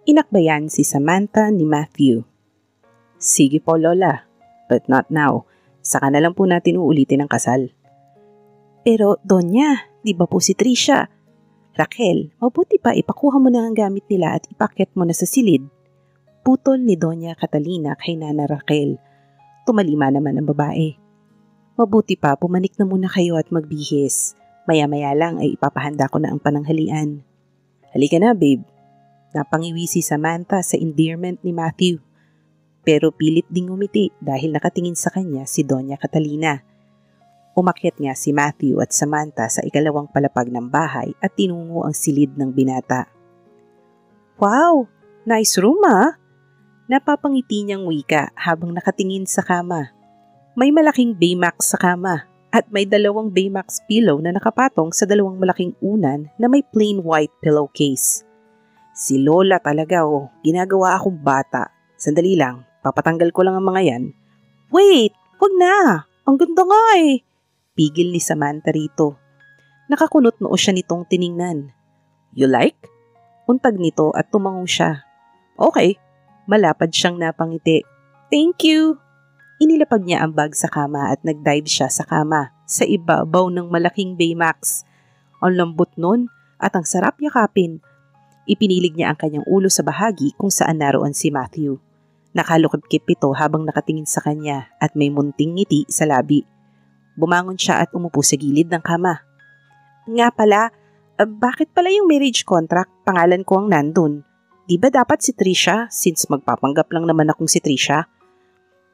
Inakbayan si Samantha ni Matthew. Sige po Lola, but not now. Saka na lang po natin uulitin ang kasal. Pero Donya, di ba po si Trisha? Raquel, mabuti pa ipakuha mo na ang gamit nila at ipakyat mo na sa silid. Putol ni Doña Catalina kay Nana Raquel. Tumalima naman ang babae. Mabuti pa pumanik na muna kayo at magbihis. Maya-maya lang ay ipapahanda ko na ang pananghalian. Halika na babe. Napangiwi si Samantha sa endearment ni Matthew. Pero pilit ding umiti dahil nakatingin sa kanya si Doña Catalina. Umakyat nga si Matthew at Samantha sa ikalawang palapag ng bahay at tinungo ang silid ng binata. Wow! Nice room ah! Napapangiti niyang wika habang nakatingin sa kama. May malaking Baymax sa kama at may dalawang Baymax pillow na nakapatong sa dalawang malaking unan na may plain white pillowcase. Si Lola talaga ginagawa akong bata. Sandali lang, papatanggal ko lang ang mga yan. Wait, wag na! Ang ganda nga eh! Pigil ni Samantha rito. Nakakunot noo siya nitong tiningnan. You like? Untag nito at tumango siya. Okay. Malapad siyang napangiti. Thank you! Inilapag niya ang bag sa kama at nag-dive siya sa kama sa ibabaw ng malaking Baymax. Ang lambot nun at ang sarap yakapin. Ipinilig niya ang kanyang ulo sa bahagi kung saan naroon si Matthew. Nakalukip-kip ito habang nakatingin sa kanya at may munting ngiti sa labi. Bumangon siya at umupo sa gilid ng kama. Nga pala, bakit pala yung marriage contract pangalan ko ang nandun? Di ba dapat si Trisha since magpapanggap lang naman akong si Trisha?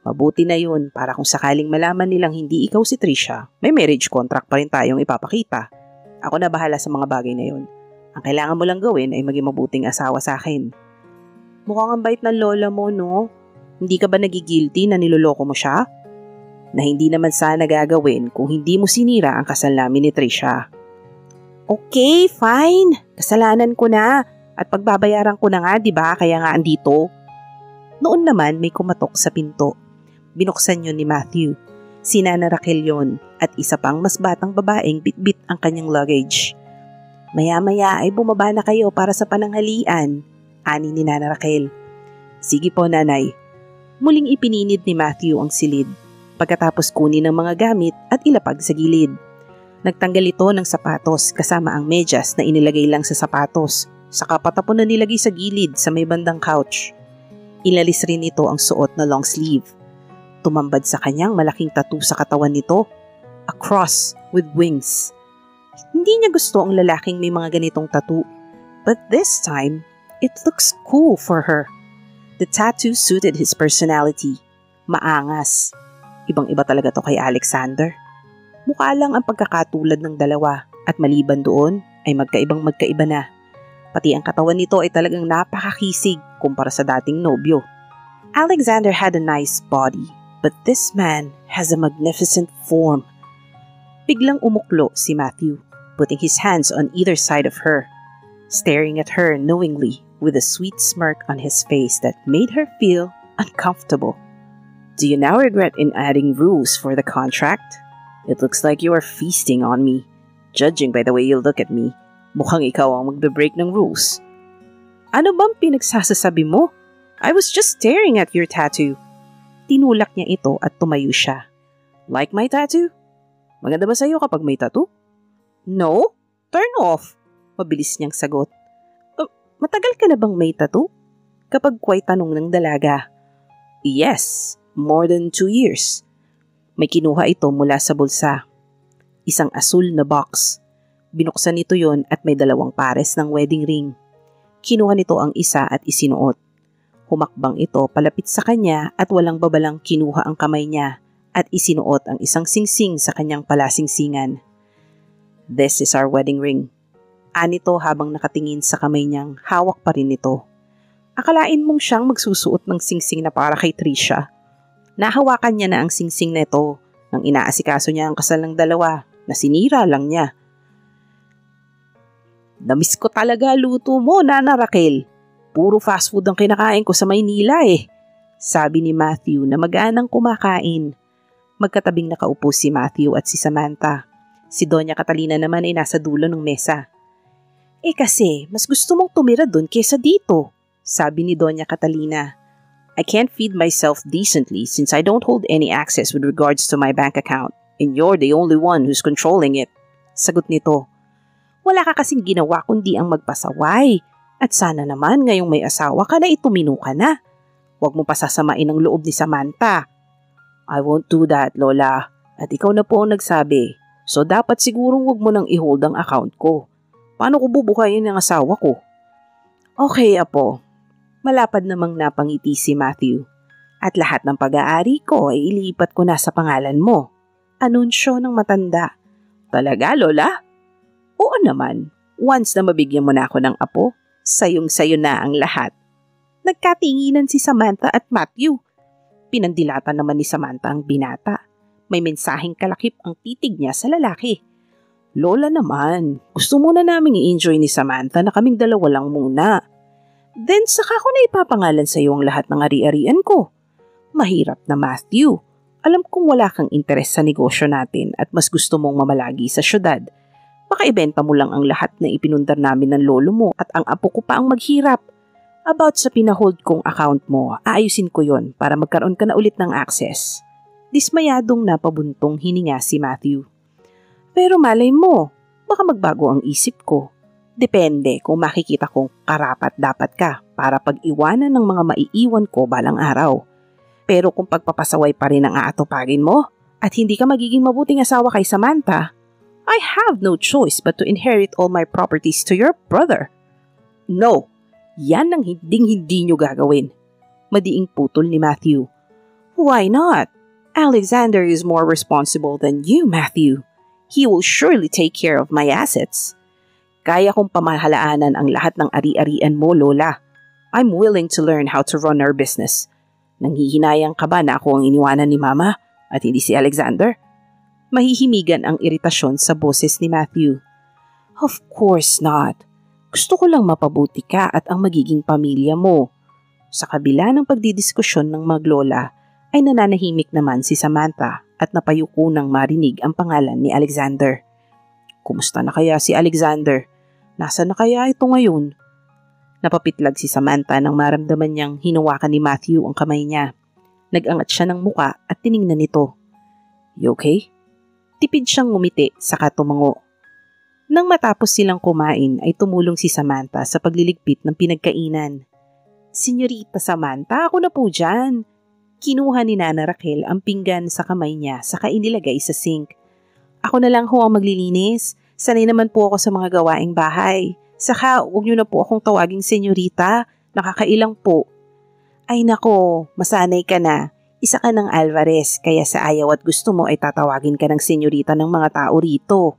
Mabuti na yun para kung sakaling malaman nilang hindi ikaw si Trisha, may marriage contract pa rin tayong ipapakita. Ako na bahala sa mga bagay na yun. Ang kailangan mo lang gawin ay maging mabuting asawa sa akin. Mukhang ang bait ng lola mo, no? Hindi ka ba nagigilty na niloloko mo siya? Na hindi naman sana gagawin kung hindi mo sinira ang kasal namin ni Trisha. Okay, fine. Kasalanan ko na. At pagbabayaran ko na nga, di ba? Kaya nga andito. Noon naman may kumatok sa pinto. Binuksan yun ni Matthew. Si Nana Raquel yun at isa pang mas batang babaeng bitbit ang kanyang luggage. Maya-maya ay bumaba na kayo para sa pananghalian, ani ni Nana Raquel. Sige po nanay. Muling ipininid ni Matthew ang silid. Pagkatapos kunin ang mga gamit at ilapag sa gilid. Nagtanggal ito ng sapatos kasama ang medyas na inilagay lang sa sapatos. Saka patapon na nilagay sa gilid sa may bandang couch. Ilalis rin ito ang suot na long sleeve. Tumambad sa kanyang malaking tattoo sa katawan nito. A cross with wings. Hindi niya gusto ang lalaking may mga ganitong tattoo. But this time, it looks cool for her. The tattoo suited his personality. Maangas. Ibang-iba talaga to kay Alexander. Mukha lang ang pagkakatulad ng dalawa at maliban doon ay magkaiba na. Pati ang katawan nito ay talagang napakakisig kumpara sa dating nobyo. Alexander had a nice body, but this man has a magnificent form. Biglang umuklo si Matthew, putting his hands on either side of her, staring at her knowingly with a sweet smirk on his face that made her feel uncomfortable. Do you now regret in adding rules for the contract? It looks like you are feasting on me. Judging by the way you look at me, mukhang ikaw ang magbe-break ng rules. Ano bang pinagsasasabi mo? I was just staring at your tattoo. Tinulak niya ito at tumayo siya. Like my tattoo? Maganda ba sa'yo kapag may tattoo? No, turn off. Mabilis niyang sagot. Matagal ka na bang may tattoo? Kapag quite tanong ng dalaga. Yes, more than 2 years. May kinuha ito mula sa bulsa. Isang asul na box. Binuksan nito yon at may 2 pares ng wedding ring. Kinuha nito ang isa at isinuot. Humakbang ito palapit sa kanya at walang babalang kinuha ang kamay niya at isinuot ang isang singsing sa kanyang palasingsingan. This is our wedding ring. Anito habang nakatingin sa kamay niyang hawak pa rin ito. Akalain mong siyang magsusuot ng singsing na para kay Trisha. Nahawakan niya na ang singsing na ito nang inaasikaso niya ang kasal ng dalawa na sinira lang niya. Namiss ko talaga luto mo, Nana Raquel. Puro fast food ang kinakain ko sa Maynila eh. Sabi ni Matthew na mag-aanang kumakain. Magkatabing nakaupo si Matthew at si Samantha. Si Doña Catalina naman ay nasa dulo ng mesa. Kasi mas gusto mong tumira doon kesa dito. Sabi ni Doña Catalina. I can't feed myself decently since I don't hold any access with regards to my bank account and you're the only one who's controlling it. Sagot nito. Wala ka kasing ginawa kundi ang magpasaway. At sana naman ngayong may asawa ka na itumino ka na. Huwag mo pasasamain ang loob ni Samantha. I won't do that, Lola. At ikaw na po ang nagsabi. So dapat sigurong huwag mo nang i-hold ang account ko. Paano ko bubuhayin ang asawa ko? Okay, Apo. Malapad namang napangiti si Matthew. At lahat ng pag-aari ko ay ilipat ko na sa pangalan mo. Anunsyo ng matanda. Talaga, Lola? Oo naman. Once na mabigyan mo na ako ng apo, sayong-sayo na ang lahat. Nagkatinginan si Samantha at Matthew. Pinandilatan naman ni Samantha ang binata. May mensaheng kalakip ang titig niya sa lalaki. Lola naman, gusto muna naming i-enjoy ni Samantha na kaming dalawa lang muna. Then saka ko na ipapangalan sa iyo ang lahat ng ari-arian ko. Mahirap na Matthew. Alam kong wala kang interes sa negosyo natin at mas gusto mong mamalagi sa syudad. Baka ibenta mo lang ang lahat na ipinundar namin ng lolo mo at ang apo ko pa ang maghirap. About sa pinahold kong account mo, aayusin ko yon para magkaroon ka na ulit ng access. Dismayadong napabuntong hininga si Matthew. Pero malay mo, baka magbago ang isip ko. Depende kung makikita kong karapat-dapat ka para pag-iwanan ng mga maiiwan ko balang araw. Pero kung pagpapasaway pa rin ang aatupagin mo at hindi ka magiging mabuting asawa kay Samantha, I have no choice but to inherit all my properties to your brother. No, yan ang hinding-hindi nyo gagawin. Madiing putol ni Matthew. Why not? Alexander is more responsible than you, Matthew. He will surely take care of my assets. Kaya kong pamahalaanan ang lahat ng ari-arian mo, Lola. I'm willing to learn how to run our business. Nanghihinayang ka ba na ako ang iniwanan ni Mama at hindi si Alexander? Mahihimigan ang iritasyon sa boses ni Matthew. Of course not. Gusto ko lang mapabuti ka at ang magiging pamilya mo. Sa kabila ng pagdidiskusyon ng maglola, ay nananahimik naman si Samantha at napayuko nang marinig ang pangalan ni Alexander. Kumusta na kaya si Alexander? Nasaan na kaya ito ngayon? Napapitlag si Samantha nang maramdaman niyang hinawakan ni Matthew ang kamay niya. Nag-angat siya ng muka at tiningnan nito. You okay? Tipid siyang ngumiti saka tumango. Nang matapos silang kumain ay tumulong si Samantha sa pagliligpit ng pinagkainan. Senyorita Samantha, ako na po dyan. Kinuha ni Nana Raquel ang pinggan sa kamay niya saka inilagay sa sink. Ako na lang ho ang maglilinis. Sanay naman po ako sa mga gawaing bahay. Saka huwag niyo na po akong tawaging senyorita. Nakakailang po. Ay nako, masanay ka na. Isa ka ng Alvarez kaya sa ayaw at gusto mo ay tatawagin ka ng senyorita ng mga tao rito.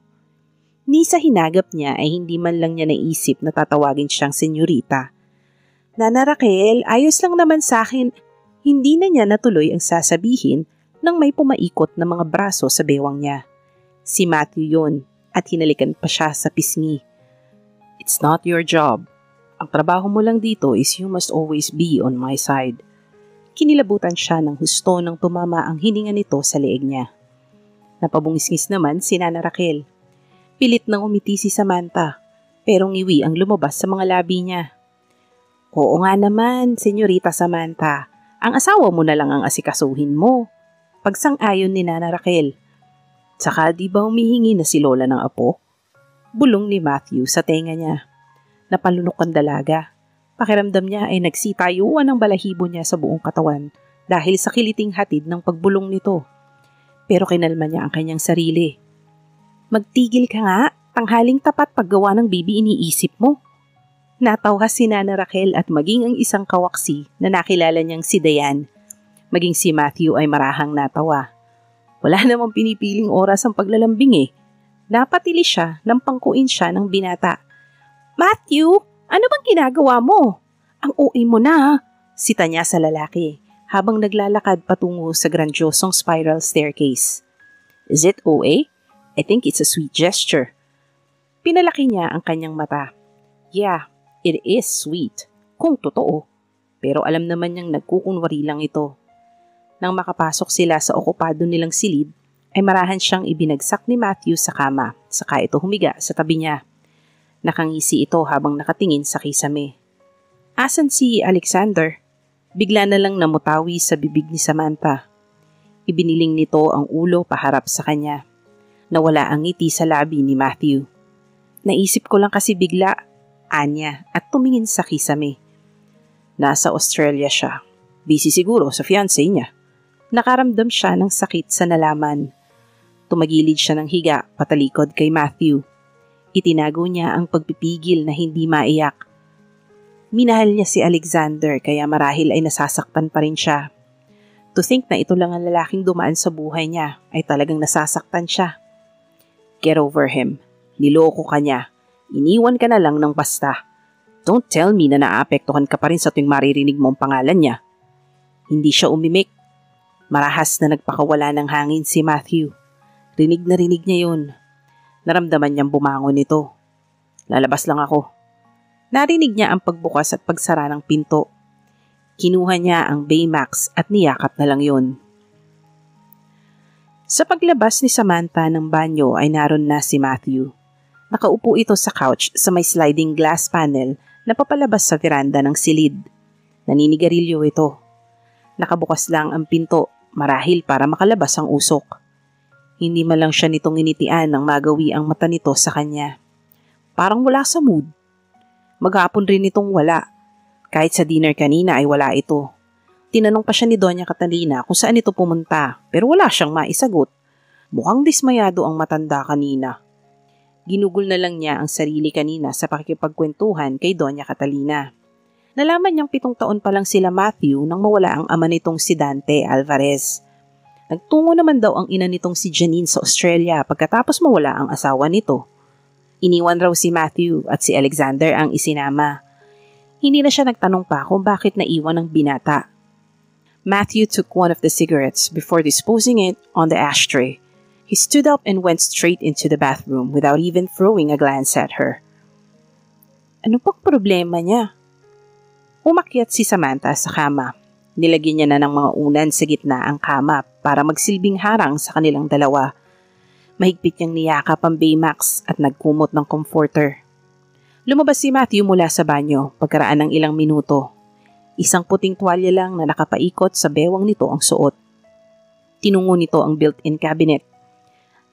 Ni sa hinagap niya ay hindi man lang niya naisip na tatawagin siyang senyorita. Nana Raquel, ayos lang naman sa akin. Hindi na niya natuloy ang sasabihin nang may pumaikot na mga braso sa bewang niya. Si Matthew yun at hinalikan pa siya sa pisngi. It's not your job. Ang trabaho mo lang dito is you must always be on my side. Kinilabutan siya ng husto nang tumama ang hininga nito sa leeg niya. Napabungis-ngis naman si Nana Raquel. Pilit nang umiti si Samantha, pero ngiwi ang lumabas sa mga labi niya. Oo nga naman, Senyorita Samantha. Ang asawa mo na lang ang asikasuhin mo. Pagsang-ayon ni Nana Raquel. Saka di ba humihingi na si Lola ng apo? Bulong ni Matthew sa tenga niya. Napalunok ang dalaga. Pakiramdam niya ay nagsitayuan ang balahibo niya sa buong katawan dahil sa kiliting hatid ng pagbulong nito. Pero kinalma niya ang kanyang sarili. Magtigil ka nga, tanghaling tapat paggawa ng bibi iniisip mo. Natawa si Nana Raquel at maging ang isang kawaksi na nakilala niyang si Dayan. Maging si Matthew ay marahang natawa. Wala namang pinipiling oras ang paglalambing eh. Napatili siya nang pangkuin siya ng binata. Matthew, ano bang ginagawa mo? Ang OA mo na, sita niya sa lalaki habang naglalakad patungo sa grandiosong spiral staircase. Is it OA? I think it's a sweet gesture. Pinalaki niya ang kanyang mata. Yeah, it is sweet, kung totoo. Pero alam naman niyang nagkukunwari lang ito. Nang makapasok sila sa okupado nilang silid, ay marahan siyang ibinagsak ni Matthew sa kama, saka ito humiga sa tabi niya. Nakangisi ito habang nakatingin sa kisame. Asan si Alexander? Bigla na lang namutawi sa bibig ni Samantha. Ibiniling nito ang ulo paharap sa kanya. Nawala ang ngiti sa labi ni Matthew. Naisip ko lang kasi bigla, anya, at tumingin sa kisame. Nasa Australia siya. Busy siguro sa fiancé niya. Nakaramdam siya ng sakit sa nalaman. Tumagilid siya ng higa patalikod kay Matthew. Itinago niya ang pagpipigil na hindi maiyak. Minahal niya si Alexander kaya marahil ay nasasaktan pa rin siya. To think na ito lang ang lalaking dumaan sa buhay niya ay talagang nasasaktan siya. Get over him. Niloko ka niya. Iniwan ka na lang ng basta. Don't tell me na naapektuhan ka pa rin sa tuwing maririnig mo ang pangalan niya. Hindi siya umimik. Marahas na nagpakawala ng hangin si Matthew. Rinig na rinig niya yun. Naramdaman niyang bumangon ito. Lalabas lang ako. Narinig niya ang pagbukas at pagsara ng pinto. Kinuha niya ang Baymax at niyakap na lang yun. Sa paglabas ni Samantha ng banyo ay naroon na si Matthew. Nakaupo ito sa couch sa may sliding glass panel na papalabas sa veranda ng silid. Naninigarilyo ito. Nakabukas lang ang pinto marahil para makalabas ang usok. Hindi man lang siya nitong initian nang magawi ang mata nito sa kanya. Parang wala sa mood. Maghapon rin itong wala. Kahit sa dinner kanina ay wala ito. Tinanong pa siya ni Doña Catalina kung saan ito pumunta pero wala siyang maisagot. Mukhang dismayado ang matanda kanina. Ginugol na lang niya ang sarili kanina sa pakikipagkwentuhan kay Doña Catalina. Nalaman niyang 7 taon pa lang sila Matthew nang mawala ang ama nitong si Dante Alvarez. Nagtungo naman daw ang ina nitong si Janine sa Australia pagkatapos mawala ang asawa nito. Iniwan raw si Matthew at si Alexander ang isinama. Hindi na siya nagtanong pa kung bakit naiwan ang binata. Matthew took one of the cigarettes before disposing it on the ashtray. He stood up and went straight into the bathroom without even throwing a glance at her. Ano pang problema niya? Umakyat si Samantha sa kama. Nilagyan niya na ng mga unan sa gitna ang kama para magsilbing harang sa kanilang dalawa. Mahigpit niyang niyakap ang Baymax at nagkumot ng comforter. Lumabas si Matthew mula sa banyo pagkaraan ng ilang minuto. Isang puting tuwalya lang na nakapaikot sa bewang nito ang suot. Tinungo nito ang built-in cabinet.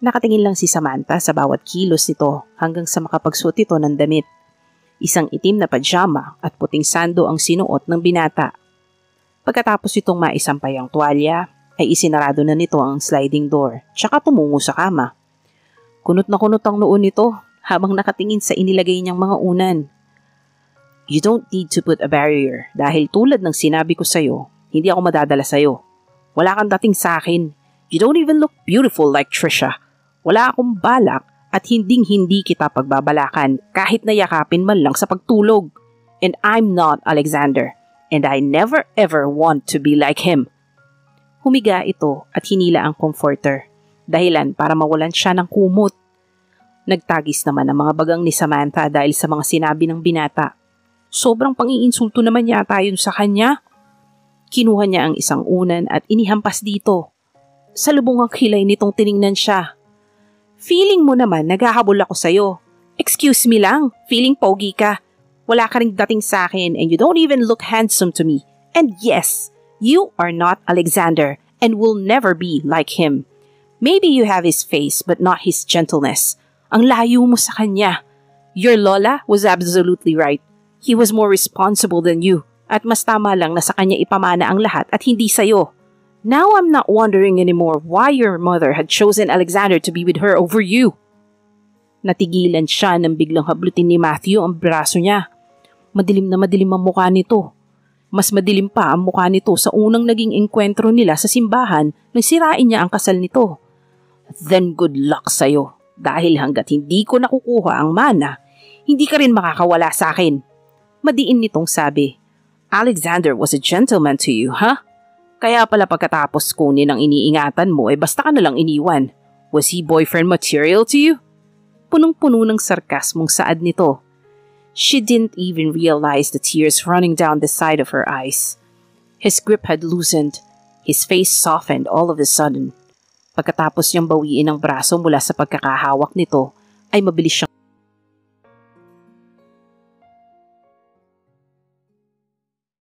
Nakatingin lang si Samantha sa bawat kilos nito hanggang sa makapagsuot ito ng damit. Isang itim na pajama at puting sando ang sinuot ng binata. Pagkatapos itong maisampay ang tuwalya, ay isinarado na nito ang sliding door tsaka tumungo sa kama. Kunot na kunot ang noon nito habang nakatingin sa inilagay niyang mga unan. You don't need to put a barrier dahil tulad ng sinabi ko sa'yo, hindi ako madadala sa'yo. Wala kang dating sa akin. You don't even look beautiful like Trisha. Wala akong balak at hinding-hindi kita pagbabalakan kahit nayakapin man lang sa pagtulog. And I'm not Alexander. And I never ever want to be like him. Humiga ito at hinila ang comforter, dahilan para mawalan siya ng kumot. Nagtagis naman ang mga bagang ni Samantha dahil sa mga sinabi ng binata. Sobrang pang-iinsulto naman yata yun sa kanya. Kinuha niya ang isang unan at inihampas dito. Sa lubong ang kilay nitong tiningnan siya. Feeling mo naman naghahabol ako sa'yo. Excuse me lang, feeling pogi ka. Wala ka ring dating sa akin and you don't even look handsome to me. And yes, you are not Alexander and will never be like him. Maybe you have his face but not his gentleness. Ang layo mo sa kanya. Your lola was absolutely right. He was more responsible than you at mas tama lang na sa kanya ipamana ang lahat at hindi sa'yo. Now I'm not wondering anymore why your mother had chosen Alexander to be with her over you. Natigilan siya nang biglang hablutin ni Matthew ang braso niya. Madilim na madilim ang mukha nito. Mas madilim pa ang mukha nito sa unang naging engkwentro nila sa simbahan nang sirain niya ang kasal nito. Then good luck sa'yo dahil hanggat hindi ko nakukuha ang mana, hindi ka rin makakawala sa akin. Madiin nitong sabi, Alexander was a gentleman to you, huh? Kaya pala pagkatapos kunin ang iniingatan mo basta ka nalang iniwan. Was he boyfriend material to you? Punong-puno ng sarkasmong saad nito. She didn't even realize the tears running down the side of her eyes. His grip had loosened. His face softened all of a sudden. Pagkatapos niyang bawiin ang braso mula sa pagkakahawak nito, ay mabilis siyang